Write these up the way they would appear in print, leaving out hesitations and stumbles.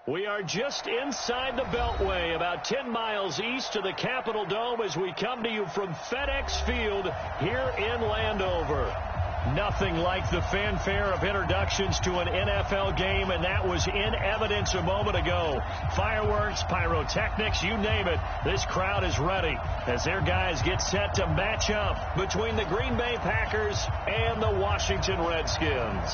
We are just inside the Beltway, about 10 miles east of the Capitol Dome as we come to you from FedEx Field here in Landover. Nothing like the fanfare of introductions to an NFL game, and that was in evidence a moment ago. Fireworks, pyrotechnics, you name it. This crowd is ready as their guys get set to match up between the Green Bay Packers and the Washington Redskins.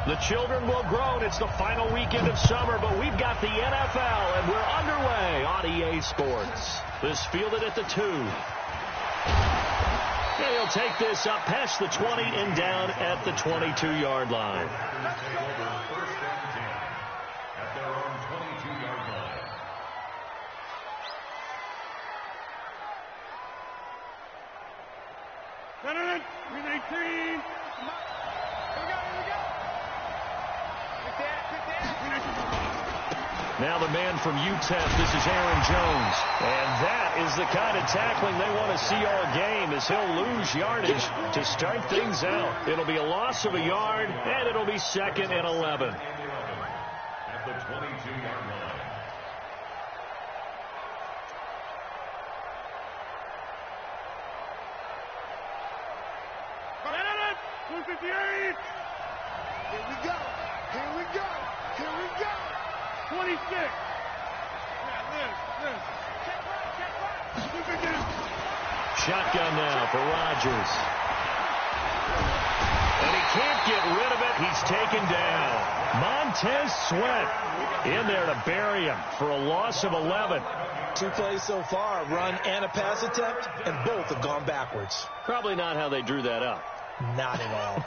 The children will groan. It's the final weekend of summer, but we've got the NFL, and we're underway on EA Sports. This fielded at the 2. And he'll take this up past the 20 and down at the 22-yard line. At their own 22-yard line. Now the man from UTEP, this is Aaron Jones. And that is the kind of tackling they want to see all game, as he'll lose yardage to start things out. It'll be a loss of a yard, and it'll be 2nd and 11. At the 22-yard line. Here we go. Here we go. Here we go. 26. Shotgun now for Rodgers. And he can't get rid of it. He's taken down. Montez Sweat in there to bury him for a loss of 11. 2 plays so far, a run and a pass attempt, and both have gone backwards. Probably not how they drew that up. Not at all.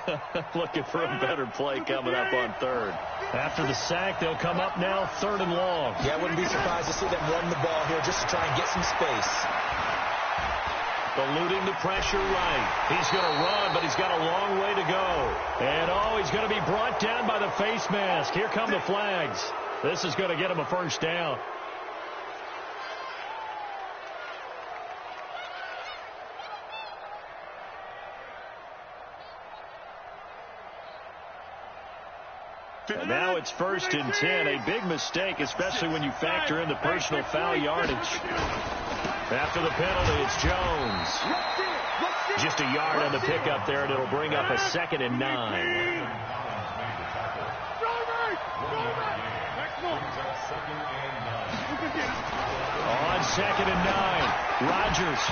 Looking for a better play coming up on 3rd. After the sack, they'll come up now 3rd and long. Yeah, I wouldn't be surprised to see them run the ball here just to try and get some space. Eluding the pressure right. He's going to run, but he's got a long way to go. And, he's going to be brought down by the face mask. Here come the flags. This is going to get him a first down. And now it's 1st and 10. A big mistake, especially when you factor in the personal foul yardage. After the penalty, it's Jones. Just a yard on the pickup there, and it'll bring up a 2nd and 9. On 2nd and 9, Rodgers.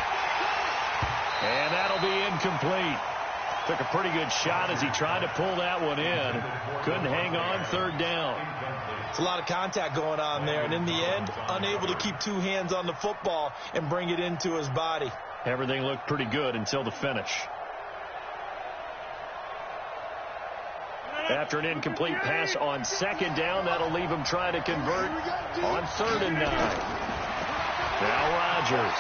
And that'll be incomplete. Took a pretty good shot as he tried to pull that one in. Couldn't hang on 3rd down. It's a lot of contact going on there, and in the end, unable to keep 2 hands on the football and bring it into his body. Everything looked pretty good until the finish. After an incomplete pass on 2nd down, that'll leave him trying to convert on 3rd and 9. Now Rodgers.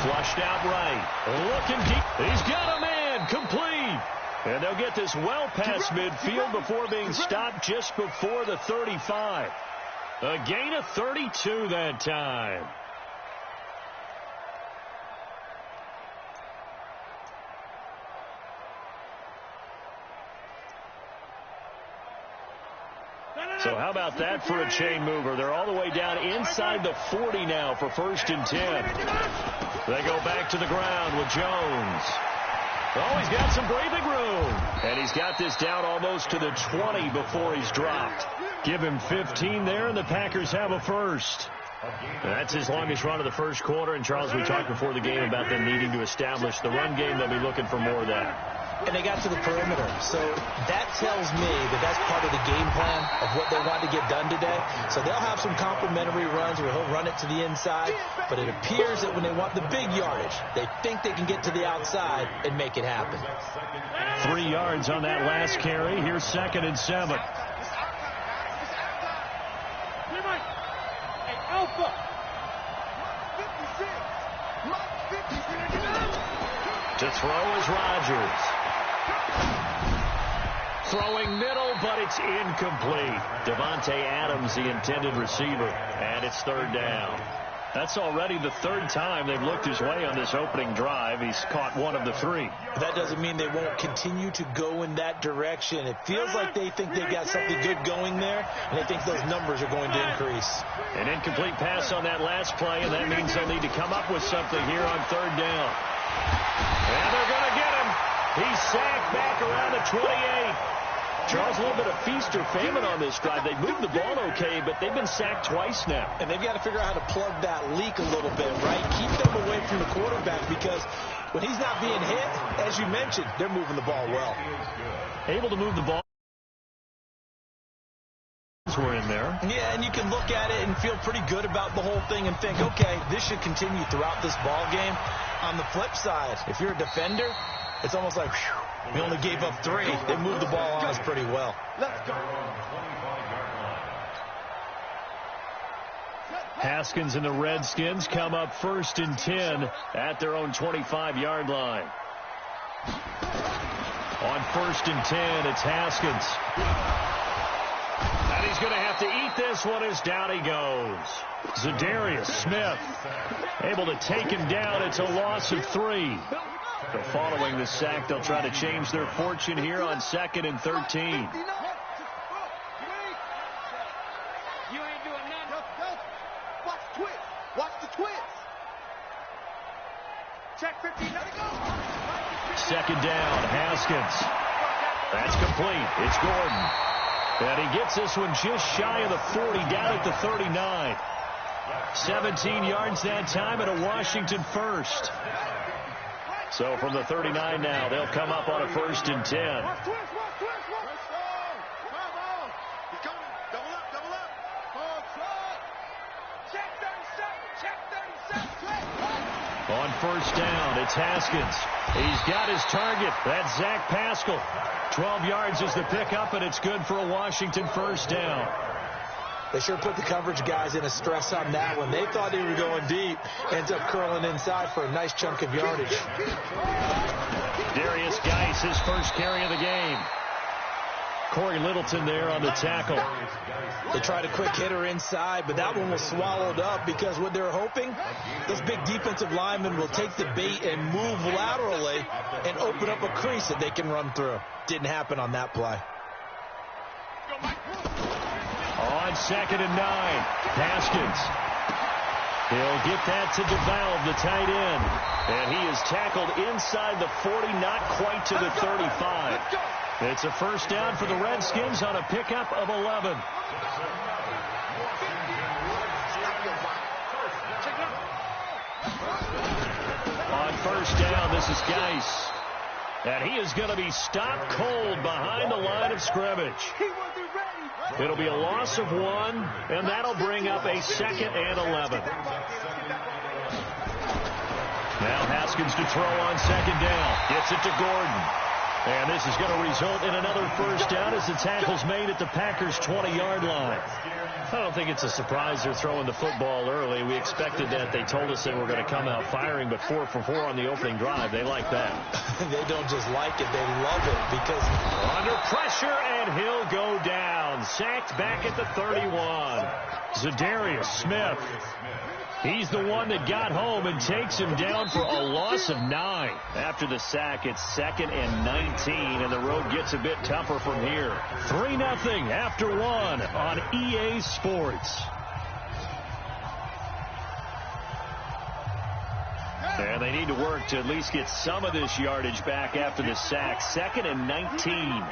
Flushed out right. Looking deep. He's got a man. Complete. And they'll get this well past midfield before being stopped just before the 35. A gain of 32 that time. So how about that for a chain mover? They're all the way down inside the 40 now for 1st and 10. They go back to the ground with Jones. Oh, he's got some breathing room. And he's got this down almost to the 20 before he's dropped. Give him 15 there, and the Packers have a first. That's his longest run of the first quarter. And, Charles, we talked before the game about them needing to establish the run game. They'll be looking for more of that. And they got to the perimeter. So that tells me that that's part of the game plan of what they want to get done today. So they'll have some complementary runs where he'll run it to the inside. But it appears that when they want the big yardage, they think they can get to the outside and make it happen. 3 yards on that last carry. Here's 2nd and 7. To throw is Rodgers. Throwing middle, but it's incomplete. Devontae Adams, the intended receiver, and it's third down. That's already the third time they've looked his way on this opening drive. He's caught one of the three. That doesn't mean they won't continue to go in that direction. It feels like they think they've got something good going there, and they think those numbers are going to increase. An incomplete pass on that last play, and that means they'll need to come up with something here on third down. And they're going to get him. He's sacked back around the 28. Charles, a little bit of feast or famine on this drive. They moved the ball okay, but they've been sacked twice now. And they've got to figure out how to plug that leak a little bit, right? Keep them away from the quarterback, because when he's not being hit, as you mentioned, they're moving the ball well. Able to move the ball. We're in there. Yeah, and you can look at it and feel pretty good about the whole thing and think, okay, this should continue throughout this ball game. On the flip side, if you're a defender, it's almost like, whew, we only gave up 3. They moved the ball on us pretty well. Let's go. Haskins and the Redskins come up 1st and 10 at their own 25-yard line. On 1st and 10, it's Haskins. And he's going to have to eat this one as down he goes. Zadarius Smith able to take him down. It's a loss of 3. So following the sack, they'll try to change their fortune here on 2nd and 13. You ain't doing nothing. Watch the twist. Watch the twist. Check 15. Let it go. 2nd down, Haskins. That's complete. It's Gordon. And he gets this one just shy of the 40, down at the 39. 17 yards that time and a Washington first. So from the 39 now, they'll come up on a 1st and 10. Watch twist. Watch twist. Watch twist. He's coming. Double up. Double up. Oh, try. Check 37. Check 37. On 1st down, it's Haskins. He's got his target. That's Zach Pascal. 12 yards is the pickup, and it's good for a Washington 1st down. They sure put the coverage guys in a stress on that one. They thought they were going deep. Ends up curling inside for a nice chunk of yardage. Darius Geis, his first carry of the game. Corey Littleton there on the tackle. They tried a quick hitter inside, but that one was swallowed up because what they're hoping, those big defensive linemen will take the bait and move laterally and open up a crease that they can run through. Didn't happen on that play. On 2nd and 9, Haskins. He'll get that to DeValve, the tight end. And he is tackled inside the 40, not quite to the 35. It's a 1st down for the Redskins on a pickup of 11. On 1st down, this is Geis. And he is going to be stopped cold behind the line of scrimmage. It'll be a loss of 1, and that'll bring up a 2nd and 11. Now Haskins to throw on 2nd down. Gets it to Gordon. And this is going to result in another 1st down as the tackle's made at the Packers' 20-yard line. I don't think it's a surprise they're throwing the football early. We expected that. They told us they were going to come out firing, but 4 for 4 on the opening drive. They like that. They don't just like it, they love it because under pressure, and he'll go down. Sacked back at the 31. Zadarius Smith. He's the one that got home and takes him down for a loss of 9. After the sack, it's 2nd and 19, and the road gets a bit tougher from here. 3-0 after 1 on EA Sports. And they need to work to at least get some of this yardage back after the sack. 2nd and 19.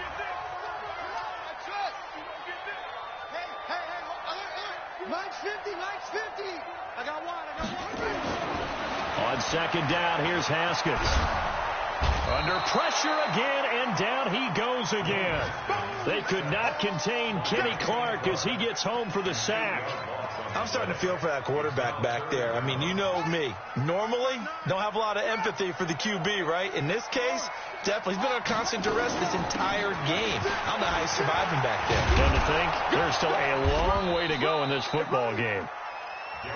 On 2nd down, here's Haskins. Under pressure again, and down he goes again. They could not contain Kenny Clark as he gets home for the sack. I'm starting to feel for that quarterback back there. I mean, you know me. Normally, don't have a lot of empathy for the QB, right? In this case, definitely. He's been on constant duress this entire game. I don't know how he's surviving back there. Don't you think? There's still a long way to go in this football game.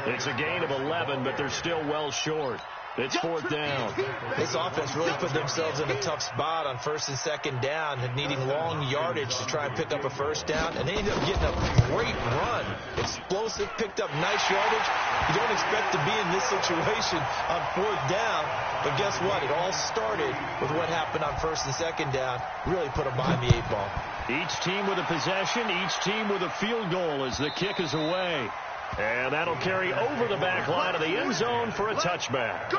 It's a gain of 11, but they're still well short. It's fourth down. This offense really put themselves in a tough spot on first and second down, and needing long yardage to try and pick up a first down, and they ended up getting a great run. Explosive, picked up nice yardage. You don't expect to be in this situation on fourth down, but guess what? It all started with what happened on first and second down. Really put them behind the 8 ball. Each team with a possession, each team with a field goal as the kick is away. And that'll carry over the back line of the end zone for a touchback.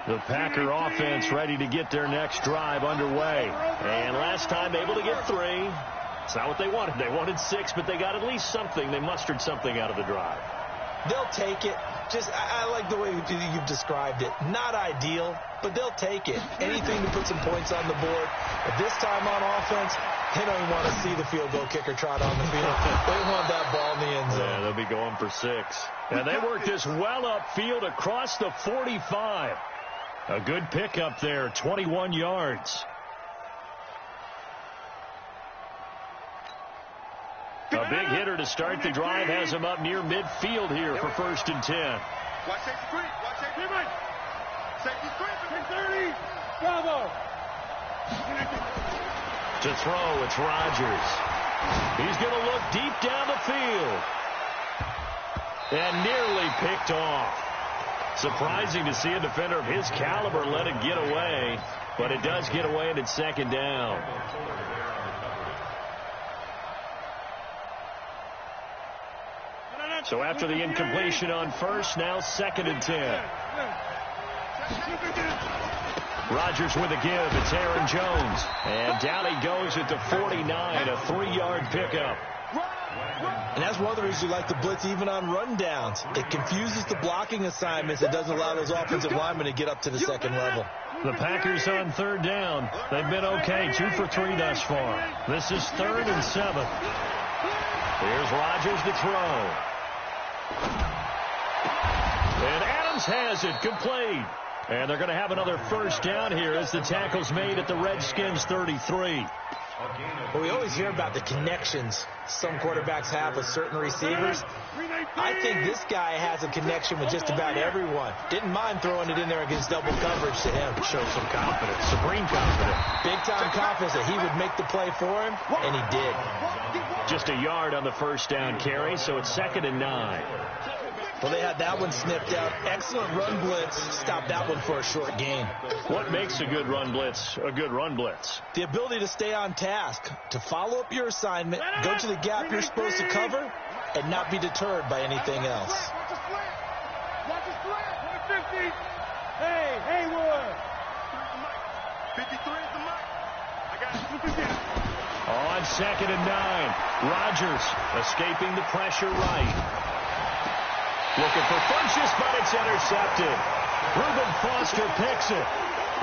The Packer offense ready to get their next drive underway. And last time able to get 3. It's not what they wanted. They wanted 6, but they got at least something. They mustered something out of the drive. They'll take it. I like the way you've described it. Not ideal, but they'll take it. Anything to put some points on the board. But this time on offense, they don't even want to see the field goal kicker trot on the field. They want that ball in the end zone. Yeah, they'll be going for 6. And they work this well upfield across the 45. A good pickup there, 21 yards. A big hitter to start the drive has him up near midfield here for first and 10. Watch safety screen. Watch safety screen. Safety screen. 30. Bravo. To throw, it's Rodgers. He's going to look deep down the field. And nearly picked off. Surprising to see a defender of his caliber let it get away. But it does get away and it's second down. So after the incompletion on first, now second and 10. Rodgers with a give. It's Aaron Jones. And down he goes at the 49, a 3-yard pickup. And that's one of the reasons you like to blitz even on rundowns. It confuses the blocking assignments. It doesn't allow those offensive linemen to get up to the second level. The Packers on third down. They've been okay, 2 for 3 thus far. This is 3rd and 7. Here's Rodgers to throw. And Adams has it, complete. And they're going to have another first down here as the tackle's made at the Redskins 33. Well, we always hear about the connections some quarterbacks have with certain receivers. I think this guy has a connection with just about everyone. Didn't mind throwing it in there against double coverage to him. Shows some confidence, supreme confidence. Big-time confidence that he would make the play for him, and he did. Just a yard on the first down carry, so it's 2nd and 9. Well, they had that one snipped out. Excellent run blitz. Stopped that one for a short gain. What makes a good run blitz a good run blitz? The ability to stay on task, to follow up your assignment, go to the gap you're supposed to cover, and not be deterred by anything else. Watch the slant. 50. Hey, Haywood. 53 is the mark. I got it. On 2nd and 9, Rodgers escaping the pressure right. Looking for Funchess, but it's intercepted. Reuben Foster picks it.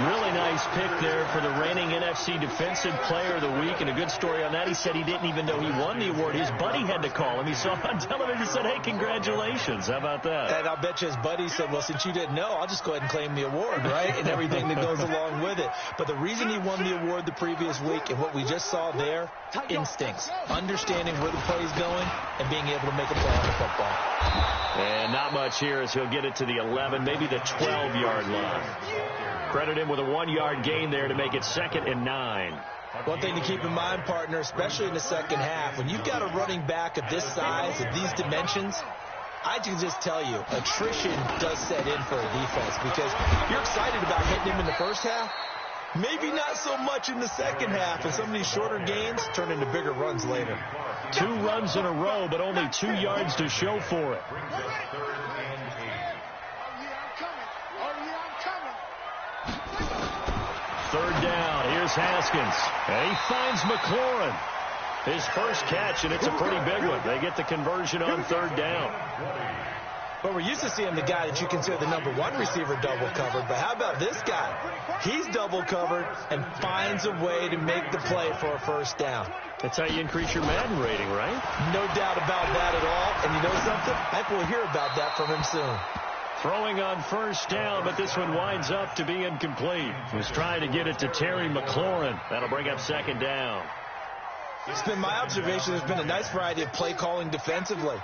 Really nice pick there for the reigning NFC Defensive Player of the Week. And a good story on that. He said he didn't even know he won the award. His buddy had to call him. He saw him on television and said, hey, congratulations. How about that? And I'll bet you his buddy said, well, since you didn't know, I'll just go ahead and claim the award, right? And everything that goes along with it. But the reason he won the award the previous week and what we just saw there, instincts. Understanding where the play is going and being able to make a play on the football. And not much here as he'll get it to the 11, maybe the 12-yard line. Credit him with a 1-yard gain there to make it 2nd and 9. One thing to keep in mind, partner, especially in the second half, when you've got a running back of this size, of these dimensions, I can just tell you, attrition does set in for a defense because you're excited about hitting him in the first half. Maybe not so much in the second half, and some of these shorter gains turn into bigger runs later. 2 runs in a row, but only 2 yards to show for it. Third down, here's Haskins, and he finds McLaurin. His first catch, and it's a pretty big one. They get the conversion on third down. Well, we're used to seeing the guy that you consider the number one receiver double covered, but how about this guy? He's double covered and finds a way to make the play for a first down. That's how you increase your Madden rating, right? No doubt about that at all. And you know something? I think we'll hear about that from him soon. Throwing on first down, but this one winds up to be incomplete. He was trying to get it to Terry McLaurin. That'll bring up second down. It's been my observation there's been a nice variety of play calling defensively.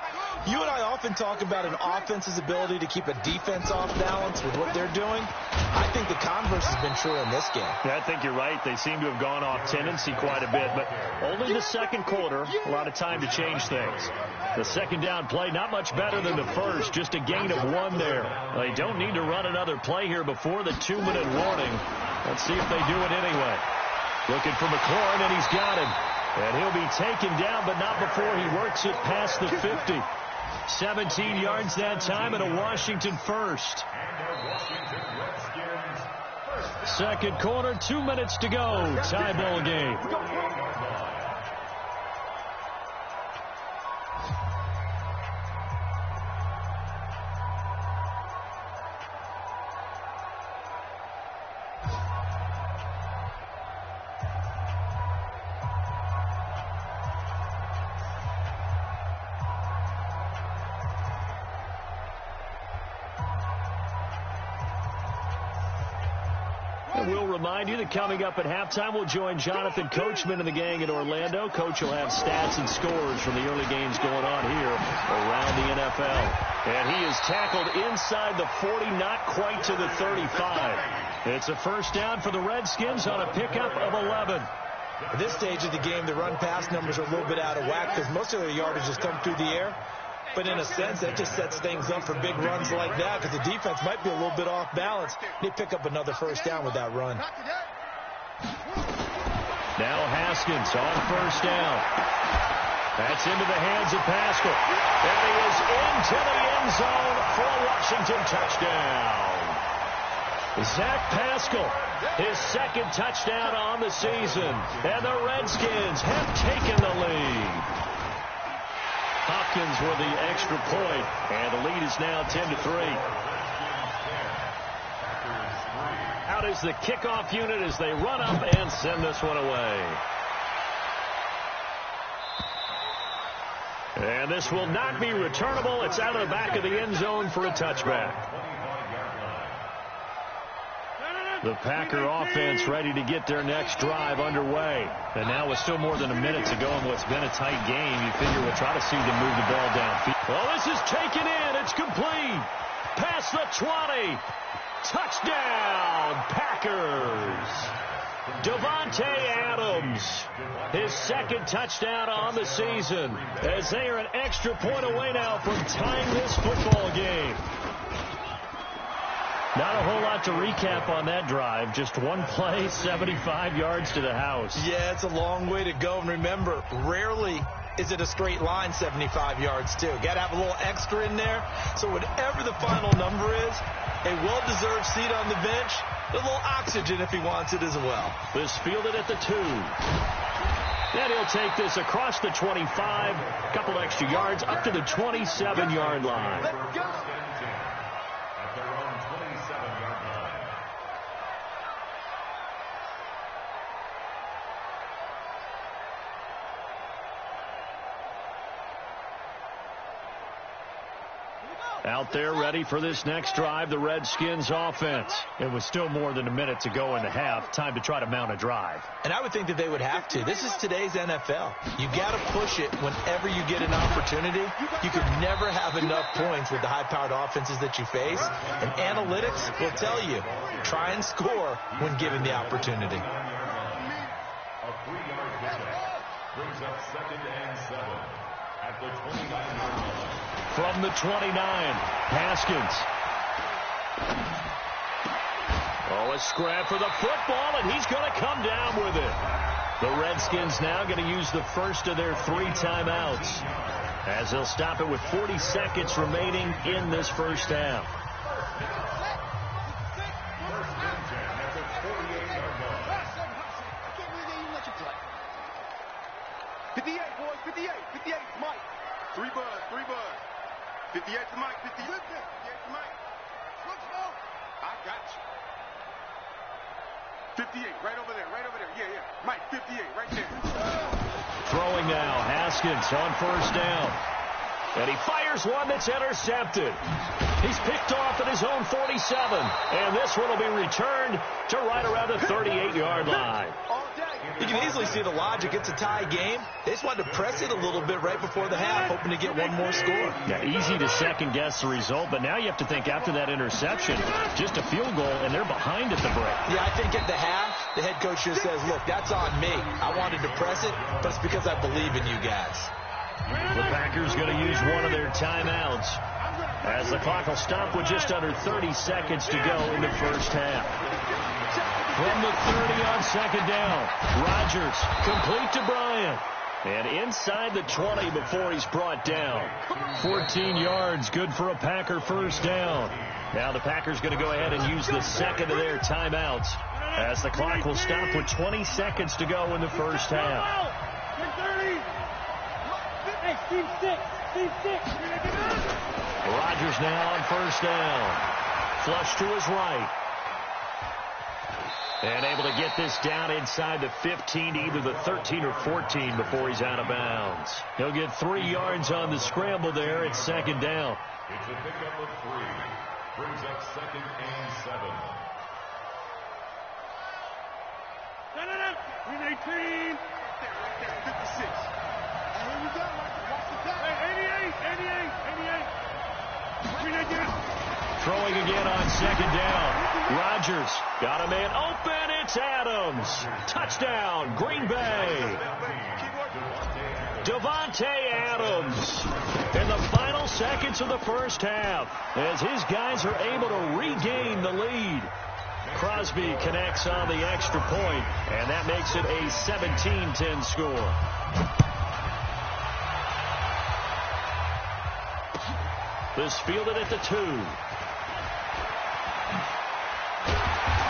You and I often talk about an offense's ability to keep a defense off balance with what they're doing. I think the converse has been true in this game. Yeah, I think you're right. They seem to have gone off tendency quite a bit, but only the second quarter, a lot of time to change things. The second down play, not much better than the first, just a gain of 1 there. They don't need to run another play here before the 2-minute warning. Let's see if they do it anyway. Looking for McLaurin, and he's got him. And he'll be taken down, but not before he works it past the 50. 17 yards that time and a Washington first. Second quarter, 2 minutes to go. Tie ball game. We'll remind you that coming up at halftime, we'll join Jonathan Coachman and the gang in Orlando. Coach will have stats and scores from the early games going on here around the NFL. And he is tackled inside the 40, not quite to the 35. It's a first down for the Redskins on a pickup of 11. At this stage of the game, the run-pass numbers are a little bit out of whack because most of their yardage has come through the air. But in a sense, that just sets things up for big runs like that because the defense might be a little bit off balance. They pick up another first down with that run. Now Haskins on first down. That's into the hands of Pascal. And he is into the end zone for a Washington touchdown. Zach Pascal, his second touchdown on the season. And the Redskins have taken the lead. Hopkins with the extra point, and the lead is now 10-3. Out is the kickoff unit as they run up and send this one away. And this will not be returnable. It's out of the back of the end zone for a touchback. The Packer offense ready to get their next drive underway. And now with still more than a minute to go in what's been a tight game, you figure we'll try to see them move the ball downfield. Well, this is taken in. It's complete. Past the 20. Touchdown, Packers. Davante Adams, his second touchdown on the season, as they are an extra point away now from tying this football game. Not a whole lot to recap on that drive. Just one play, 75 yards to the house. Yeah, it's a long way to go. And remember, rarely is it a straight line 75 yards, too. Got to have a little extra in there. So whatever the final number is, a well-deserved seat on the bench, a little oxygen if he wants it as well. This fielded at the 2. And he'll take this across the 25, a couple extra yards, up to the 27-yard line. Let's go. At their own 27-yard line. Out there ready for this next drive, the Redskins offense. It was still more than a minute to go in the half. Time to try to mount a drive. And I would think that they would have to. This is today's NFL. You got to push it whenever you get an opportunity. You could never have enough points with the high-powered offenses that you face. And analytics will tell you, try and score when given the opportunity. A 3-yard pickup brings up 2nd and 7 at the 29-yard line. From the 29, Haskins. Oh, a scrap for the football, and he's going to come down with it. The Redskins now going to use the first of their 3 timeouts, as they'll stop it with 40 seconds remaining in this first half. First and 10 at the 48-yard line. 58, boys, 58, Mike. 3 buds. 58 to Mike, 58 to Mike. I got you. 58, right over there. Yeah. Mike, 58, right there. Throwing now, Haskins on first down. And he fires one that's intercepted. He's picked off at his own 47. And this one will be returned to right around the 38-yard line. You can easily see the logic. It's a tie game. They just wanted to press it a little bit right before the half, hoping to get one more score. Yeah, easy to second-guess the result, but now you have to think after that interception, just a field goal, and they're behind at the break. Yeah, I think at the half, the head coach just says, look, that's on me. I wanted to press it, but it's because I believe in you guys. The Packers going to use one of their timeouts as the clock will stop with just under 30 seconds to go in the first half. From the 30 on second down, Rodgers complete to Bryant. And inside the 20 before he's brought down. 14 yards, good for a Packer first down. Now the Packers going to go ahead and use the second of their timeouts as the clock will stop with 20 seconds to go in the first half. Rodgers now on first down. Flush to his right. And able to get this down inside the 15 to either the 13 or 14 before he's out of bounds. He'll get 3 yards on the scramble there at second down. It's a pickup of 3. Brings up second and 7. 18. Right there, 56. And here we go. Watch the back. 88. Throwing again on second down. Rodgers got a man open. It's Adams. Touchdown, Green Bay. Devontae Adams in the final seconds of the first half as his guys are able to regain the lead. Crosby connects on the extra point, and that makes it a 17-10 score. This fielded at the 2.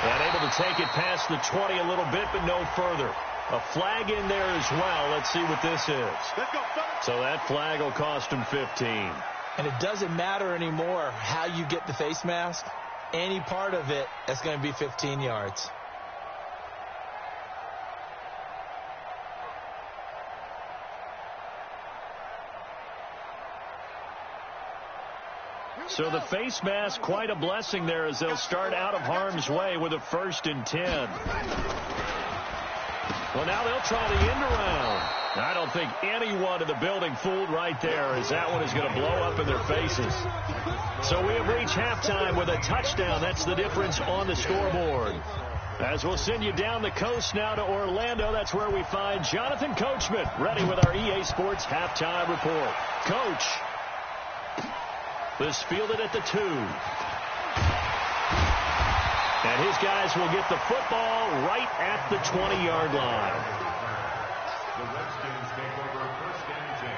And able to take it past the 20 a little bit, but no further. A flag in there as well. Let's see what this is. So that flag will cost him 15. And it doesn't matter anymore how you get the face mask. Any part of it, that's going to be 15 yards. So the face mask, quite a blessing there as they'll start out of harm's way with a 1st and 10. Well, now they'll try the end around. I don't think anyone in the building fooled right there as that one is going to blow up in their faces. So we have reached halftime with a touchdown. That's the difference on the scoreboard. As we'll send you down the coast now to Orlando, that's where we find Jonathan Coachman ready with our EA Sports halftime report. Coach. This fielded at the 2. And his guys will get the football right at the 20-yard line. The Redskins take over 1st and 10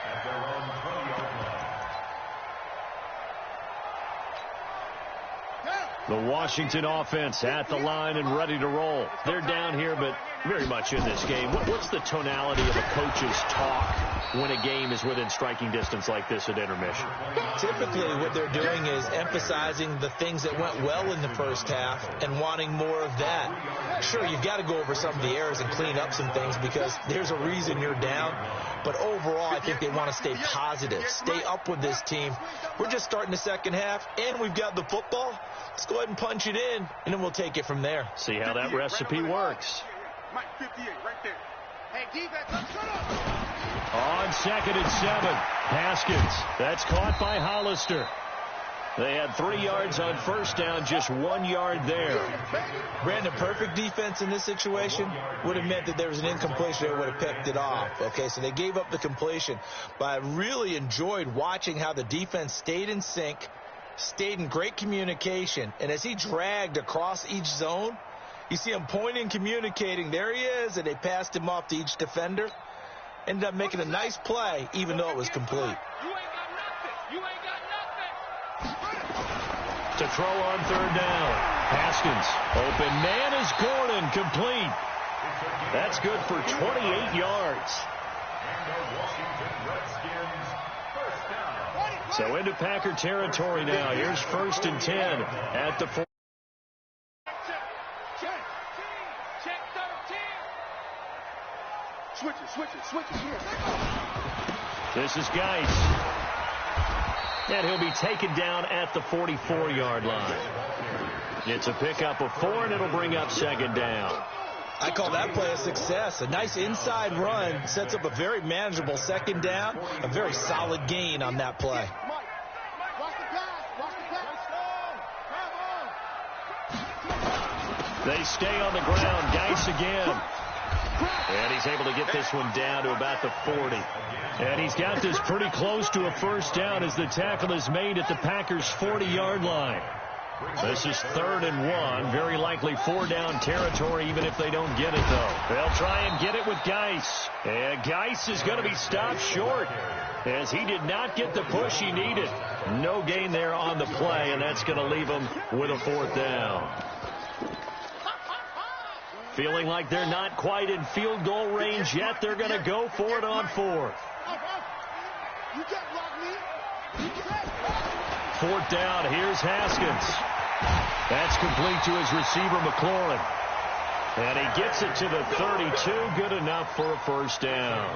at their own 20-yard line. The Washington offense at the line and ready to roll. They're down here, but very much in this game. What's the tonality of a coach's talk when a game is within striking distance like this at intermission? Typically what they're doing is emphasizing the things that went well in the first half and wanting more of that. Sure, you've got to go over some of the errors and clean up some things because there's a reason you're down. But overall, I think they want to stay positive, stay up with this team. We're just starting the second half, and we've got the football. Let's go ahead and punch it in, and then we'll take it from there. See how that recipe works. Mike, 58, right there. Hey, defense, let's go. On 2nd and 7, Haskins. That's caught by Hollister. They had 3 yards on first down, just 1 yard there. Brandon, perfect defense in this situation would have meant that there was an incompletion. They would have picked it off. Okay, so they gave up the completion. But I really enjoyed watching how the defense stayed in sync, stayed in great communication. And as he dragged across each zone, you see him pointing, communicating. There he is, and they passed him off to each defender. Ended up making a nice play, even though it was complete. You ain't got nothing. You ain't got nothing. To throw on 3rd down. Haskins. Open man is Gordon. Complete. That's good for 28 yards. And the Washington Redskins So into Packer territory now. Here's 1st and 10 at the 4. Switch it here. This is Geis. And he'll be taken down at the 44-yard line. It's a pickup of 4, and it'll bring up 2nd down. I call that play a success. A nice inside run sets up a very manageable 2nd down. A very solid gain on that play. They stay on the ground. Geis again. And he's able to get this one down to about the 40. And he's got this pretty close to a 1st down as the tackle is made at the Packers' 40-yard line. This is 3rd and 1. Very likely 4-down territory, even if they don't get it, though. They'll try and get it with Geis. And Geis is going to be stopped short as he did not get the push he needed. No gain there on the play, and that's going to leave him with a 4th down. Feeling like they're not quite in field goal range yet. They're going to go for it on 4th. 4th down. Here's Haskins. That's complete to his receiver, McLaurin. And he gets it to the 32. Good enough for a 1st down.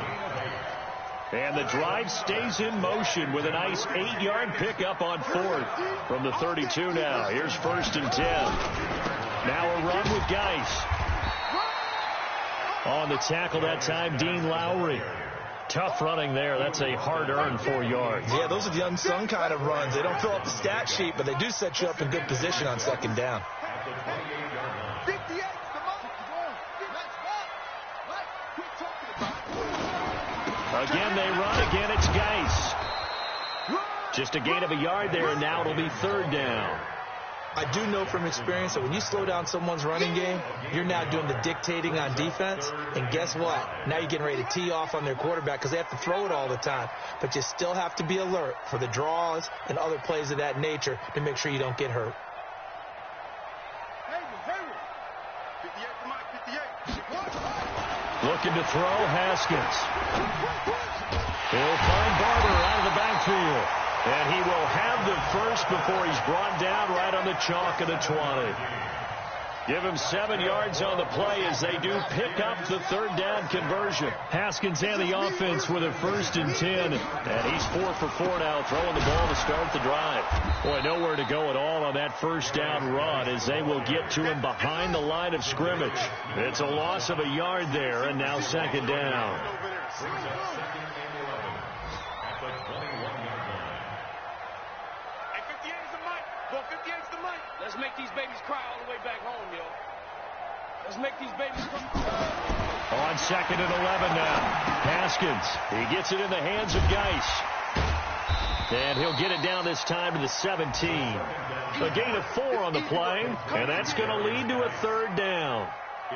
And the drive stays in motion with a nice 8-yard pickup on 4th from the 32 now. Here's 1st and 10. Now a run with Geis. On the tackle that time, Dean Lowry. Tough running there. That's a hard-earned 4 yards. Yeah, those are the unsung kind of runs. They don't fill up the stat sheet, but they do set you up in good position on 2nd down. Again, they run. Again, it's Geis. Just a gain of a yard there, and now it'll be 3rd down. I do know from experience that when you slow down someone's running game, you're now doing the dictating on defense. And guess what? Now you're getting ready to tee off on their quarterback because they have to throw it all the time. But you still have to be alert for the draws and other plays of that nature to make sure you don't get hurt. Looking to throw, Haskins. He'll find Barber out of the backfield. And he will have the first before he's brought down right on the chalk of the 20. Give him 7 yards on the play as they do pick up the 3rd down conversion. Haskins and the offense with a 1st and 10. And he's 4 for 4 now, throwing the ball to start the drive. Boy, nowhere to go at all on that 1st down run as they will get to him behind the line of scrimmage. It's a loss of a yard there, and now 2nd down. Let's make these babies cry all the way back home, yo. Let's make these babies cry. On 2nd and 11 now. Haskins. He gets it in the hands of Geis. And he'll get it down this time to the 17. A gain of 4 on the play, and that's going to lead to a 3rd down.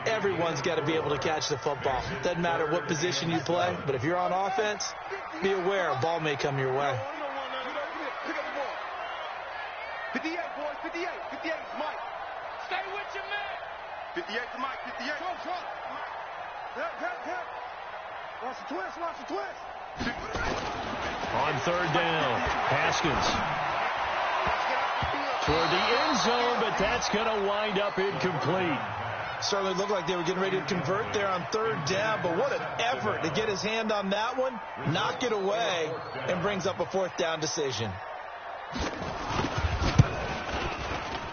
Everyone's got to be able to catch the football. Doesn't matter what position you play, but if you're on offense, be aware a ball may come your way. 58, boys, 58, Mike. Stay with your man. 58 to Mike, 58. Trump. Help. Watch the twist. On 3rd down, Haskins. Toward the end zone, but that's going to wind up incomplete. Certainly looked like they were getting ready to convert there on 3rd down, but what an effort to get his hand on that one, knock it away, and brings up a 4th down decision.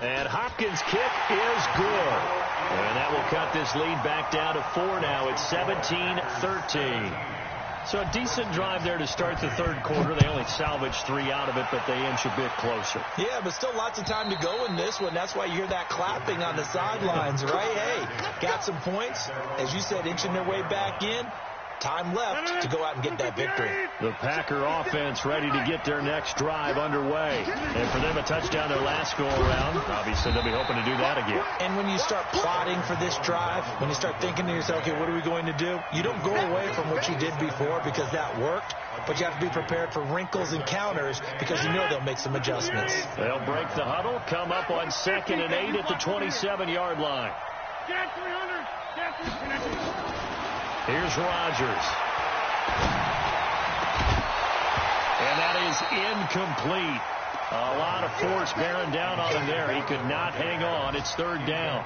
And Hopkins' kick is good. And that will cut this lead back down to 4 now. It's 17-13. So a decent drive there to start the 3rd quarter. They only salvaged 3 out of it, but they inch a bit closer. Yeah, but still lots of time to go in this one. That's why you hear that clapping on the sidelines, right? Hey, got some points. As you said, inching their way back in. Time left to go out and get that victory. The Packer offense ready to get their next drive underway. And for them, a touchdown their last go-around. Obviously, they'll be hoping to do that again. And when you start plotting for this drive, when you start thinking to yourself, okay, what are we going to do? You don't go away from what you did before because that worked. But you have to be prepared for wrinkles and counters because you know they'll make some adjustments. They'll break the huddle, come up on 2nd and 8 at the 27-yard line. Here's Rodgers. And that is incomplete. A lot of force bearing down on him there. He could not hang on. It's third down.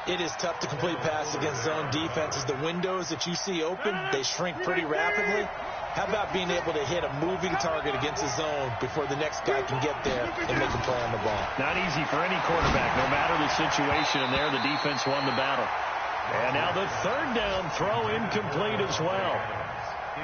It is tough to complete passes against zone defenses. The windows that you see open, they shrink pretty rapidly. How about being able to hit a moving target against a zone before the next guy can get there and make a play on the ball? Not easy for any quarterback, no matter the situation. And there, the defense won the battle. And now the third down throw incomplete as well.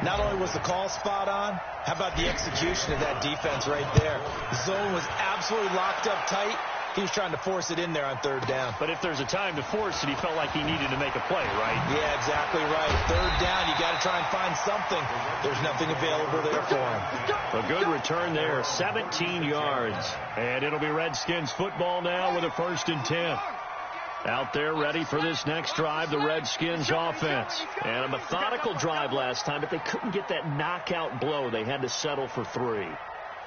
Not only was the call spot on, how about the execution of that defense right there? The zone was absolutely locked up tight. He was trying to force it in there on third down. But if there's a time to force it, he felt like he needed to make a play, right? Yeah, exactly right. Third down, you got to try and find something. There's nothing available there for him. A good return there, 17 yards. And it'll be Redskins football now with a 1st and 10. Out there ready for this next drive, the Redskins offense. And a methodical drive last time, but they couldn't get that knockout blow. They had to settle for 3.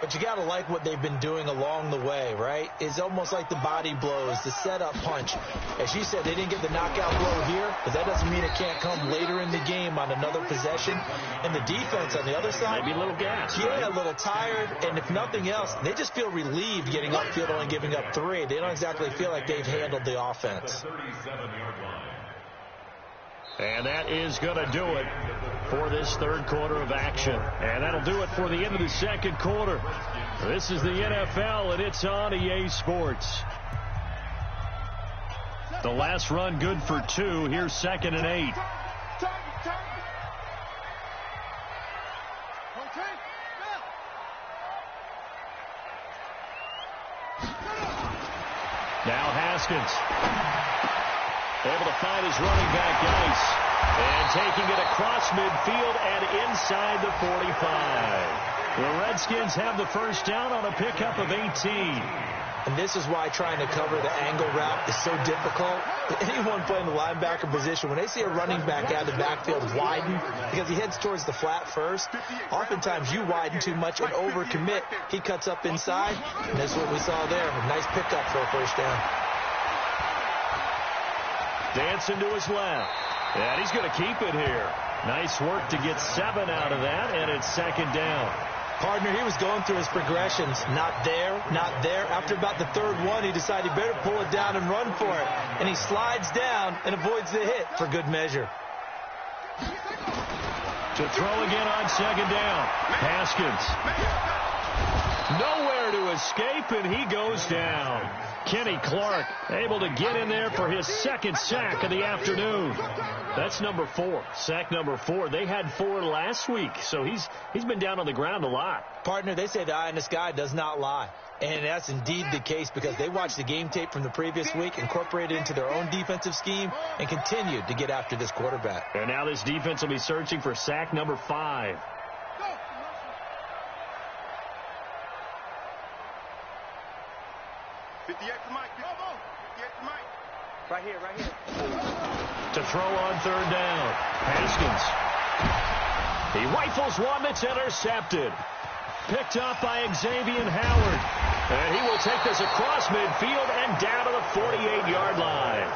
But you got to like what they've been doing along the way, right? It's almost like the body blows, the setup punch. As you said, they didn't get the knockout blow here, but that doesn't mean it can't come later in the game on another possession. And the defense on the other side, maybe a little gas. Yeah, right? A little tired. And if nothing else, they just feel relieved getting upfield, only giving up 3. They don't exactly feel like they've handled the offense. And that is going to do it for this third quarter of action. And that'll do it for the end of the second quarter. This is the NFL, and it's on EA Sports. The last run good for 2. Here's 2nd and 8. Now Haskins. Able to find his running back, Nice. And taking it across midfield and inside the 45. The Redskins have the first down on a pickup of 18. And this is why trying to cover the angle route is so difficult. Anyone playing the linebacker position, when they see a running back out of the backfield widen, because he heads towards the flat first, oftentimes you widen too much and overcommit. He cuts up inside, and that's what we saw there. A nice pickup for a first down. Dancing to his left. And he's going to keep it here. Nice work to get 7 out of that, and it's 2nd down. Partner, he was going through his progressions. Not there, not there. After about the 3rd one, he decided he better pull it down and run for it. And he slides down and avoids the hit for good measure. To throw again on 2nd down. Haskins. Nowhere to escape, and he goes down. Kenny Clark able to get in there for his 2nd sack of the afternoon. That's number 4. Sack number 4. They had 4 last week, so he's been down on the ground a lot. Partner, they say the eye in the sky does not lie. And that's indeed the case because they watched the game tape from the previous week, incorporated it into their own defensive scheme, and continued to get after this quarterback. And now this defense will be searching for sack number 5. Right here, right here. To throw on 3rd down. Haskins. He rifles one that's intercepted. Picked up by Xavier Howard. And he will take this across midfield and down to the 48-yard line.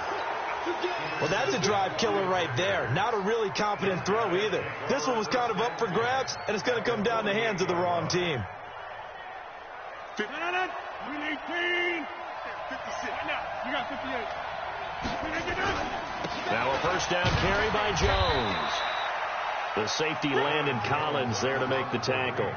Well, that's a drive killer right there. Not a really confident throw either. This one was kind of up for grabs, and it's going to come down the hands of the wrong team. 18. 56. You got 58. Now a first down carry by Jones. The safety Landon Collins there to make the tackle.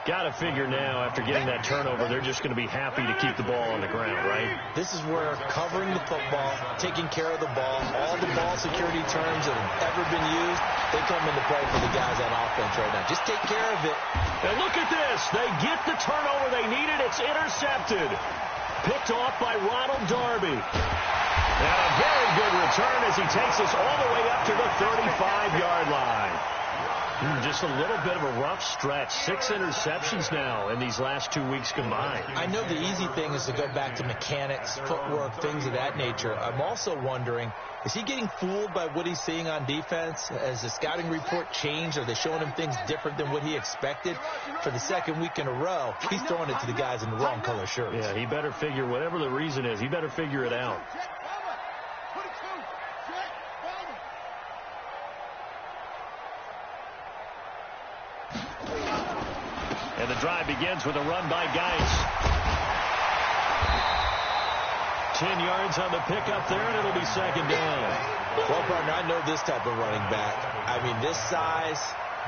Got to figure now, after getting that turnover, they're just going to be happy to keep the ball on the ground, right? This is where covering the football, taking care of the ball, all the ball security terms that have ever been used, they come into play for the guys on offense right now. Just take care of it. And look at this. They get the turnover they needed. It's intercepted. Picked off by Ronald Darby. And a very good return as he takes us all the way up to the 35-yard line. Just a little bit of a rough stretch. 6 interceptions now in these last 2 weeks combined. I know the easy thing is to go back to mechanics, footwork, things of that nature. I'm also wondering, is he getting fooled by what he's seeing on defense? Has the scouting report changed? Are they showing him things different than what he expected? For the 2nd week in a row, he's throwing it to the guys in the wrong color shirts. Yeah, he better figure, whatever the reason is, he better figure it out. And the drive begins with a run by Geis. 10 yards on the pickup there, and it'll be second down. Well, partner, I know this type of running back. I mean, this size,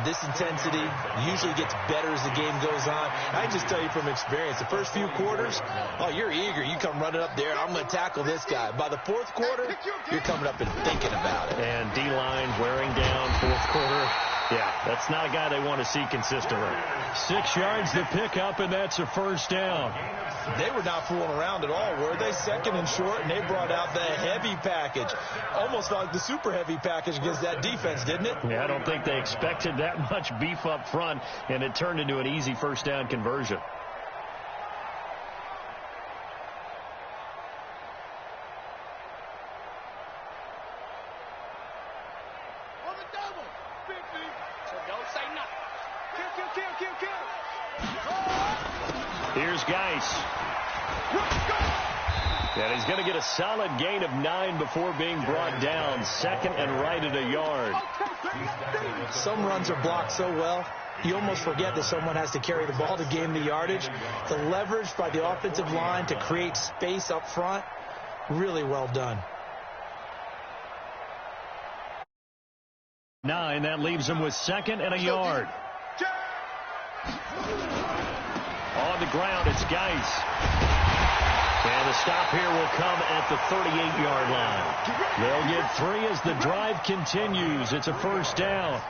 this intensity usually gets better as the game goes on. I can just tell you from experience, the first few quarters, oh, you're eager. You come running up there, I'm going to tackle this guy. By the fourth quarter, you're coming up and thinking about it. And D-line wearing down fourth quarter. Yeah, that's not a guy they want to see consistently. 6 yards the pickup, and that's a first down. They were not fooling around at all, were they? Second and short, and they brought out the heavy package. Almost like the super heavy package against that defense, didn't it? Yeah, I don't think they expected that much beef up front, and it turned into an easy first down conversion. Here's Geis. And he's going to get a solid gain of 9 before being brought down. Second and right at a yard. Some runs are blocked so well, you almost forget that someone has to carry the ball to gain the yardage. The leverage by the offensive line to create space up front, really well done. 9, that leaves him with second and a yard. On the ground, it's Geis. And the stop here will come at the 38-yard line. They'll get 3 as the drive continues. It's a first down.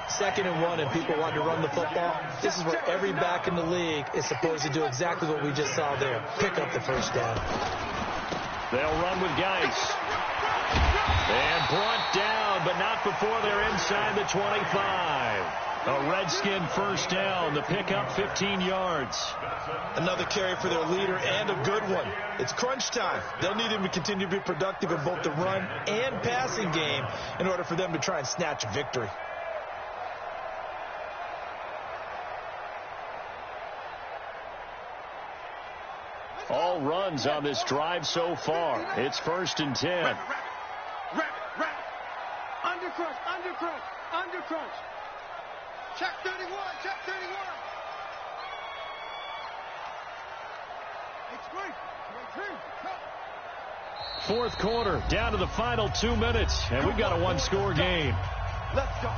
2nd and 1, and people want to run the football. This is where every back in the league is supposed to do exactly what we just saw there. Pick up the first down. They'll run with Geis. And brought down, but not before they're inside the 25. A Redskin first down. The pickup 15 yards. Another carry for their leader, and a good one. It's crunch time. They'll need him to continue to be productive in both the run and passing game in order for them to try and snatch a victory. All runs on this drive so far. It's 1st and 10. Rabbit. Under crunch. Check 31. Fourth quarter, down to the final 2 minutes, and we've got a one-score game. Let's go.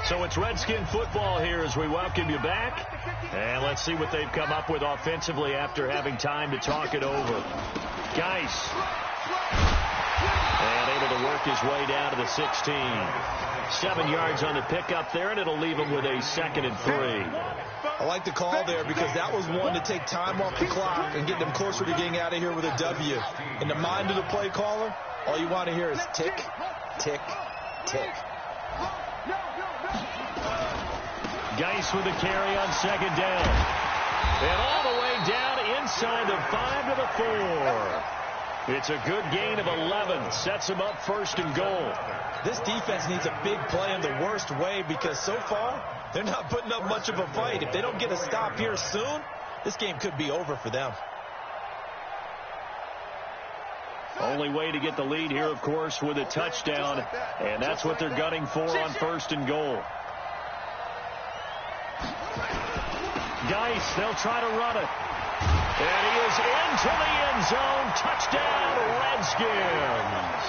So it's Redskin football here as we welcome you back. And let's see what they've come up with offensively after having time to talk it over. Geis. And able to work his way down to the 16. 7 yards on the pickup there, and it'll leave him with a 2nd and 3. I like the call there because that was one to take time off the clock and get them closer to getting out of here with a W. In the mind of the play caller, all you want to hear is tick, tick, tick. Geis with a carry on 2nd down. And all the way down inside the 5 to the 4. It's a good gain of 11. Sets him up 1st and goal. This defense needs a big play in the worst way because so far they're not putting up much of a fight. If they don't get a stop here soon, this game could be over for them. Only way to get the lead here, of course, with a touchdown. And that's what they're gunning for on 1st and goal. Geis, they'll try to run it. And he is into the end zone. Touchdown, Redskins.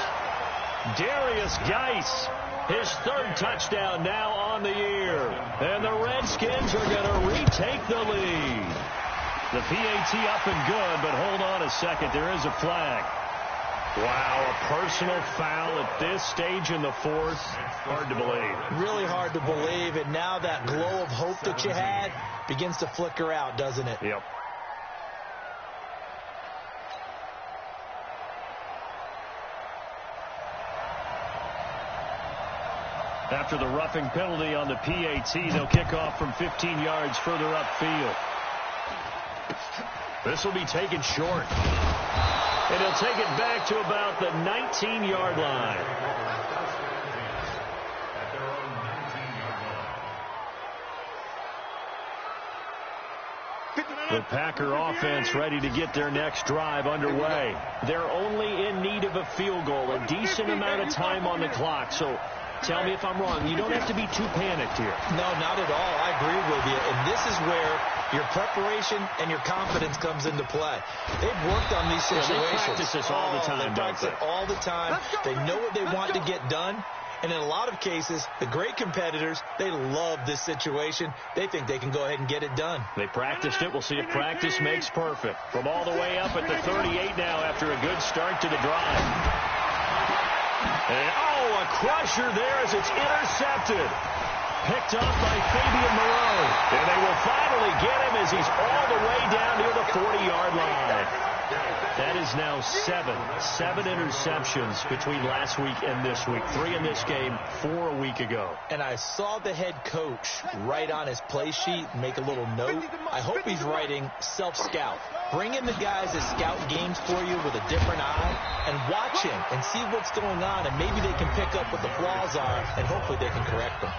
Darius Geis, his 3rd touchdown now on the year. And the Redskins are going to retake the lead. The PAT up and good, but hold on a second. There is a flag. Wow, a personal foul at this stage in the 4th. Hard to believe. Really hard to believe, and now that glow of hope that you had begins to flicker out, doesn't it? Yep. After the roughing penalty on the PAT, they'll kick off from 15 yards further upfield. This will be taken short. And he'll take it back to about the 19-yard line. The Packer offense ready to get their next drive underway. They're only in need of a field goal, a decent amount of time on the clock. So tell me if I'm wrong. You don't have to be too panicked here. No, not at all. I agree with you. And this is where your preparation and your confidence comes into play. They've worked on these situations. They practice this all the time, They practice it all the time. They know what they want to get done. And in a lot of cases, the great competitors, they love this situation. They think they can go ahead and get it done. They practiced it. We'll see if practice makes perfect. From all the way up at the 38 now after a good start to the drive. And, a crusher there as it's intercepted. Picked up by Fabian Moreau. And they will finally get him as he's all the way down near the 40-yard line. That is now seven interceptions between last week and this week. 3 in this game, 4 a week ago. And I saw the head coach write on his play sheet, make a little note. I hope he's writing self-scout. Bring in the guys that scout games for you with a different eye and watch him and see what's going on, and maybe they can pick up what the flaws are, and hopefully they can correct them.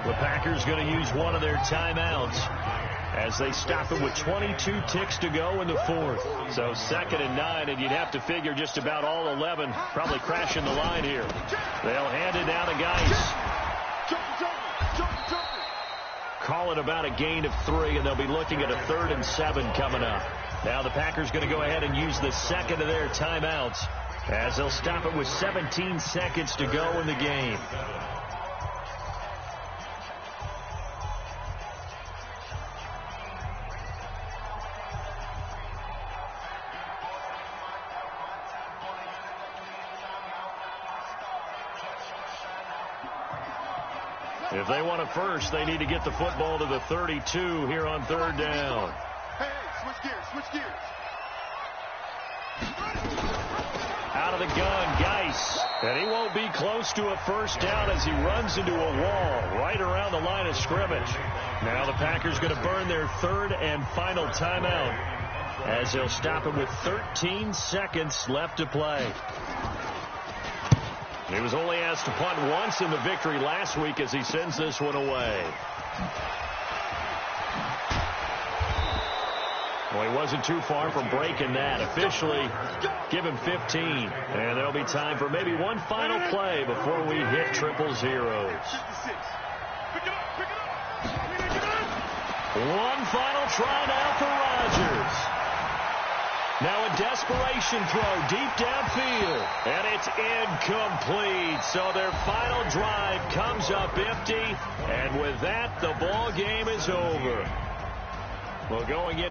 The Packers going to use one of their timeouts as they stop it with 22 ticks to go in the fourth. So 2nd and 9, and you'd have to figure just about all 11 probably crashing the line here. They'll hand it down to Geis. Call it about a gain of 3, and they'll be looking at a 3rd and 7 coming up. Now the Packers going to go ahead and use the second of their timeouts as they'll stop it with 17 seconds to go in the game. If they want a first, they need to get the football to the 32 here on 3rd down. Hey, switch gears. Out of the gun, Geis. And he won't be close to a first down as he runs into a wall right around the line of scrimmage. Now the Packers going to burn their 3rd and final timeout as they'll stop it with 13 seconds left to play. He was only asked to punt once in the victory last week as he sends this one away. Well, he wasn't too far from breaking that. Officially, give him 15. And there'll be time for maybe one final play before we hit 000. One final try now for Rodgers. Now a desperation throw deep downfield, and it's incomplete. So their final drive comes up empty, and with that, the ball game is over. Well, going in.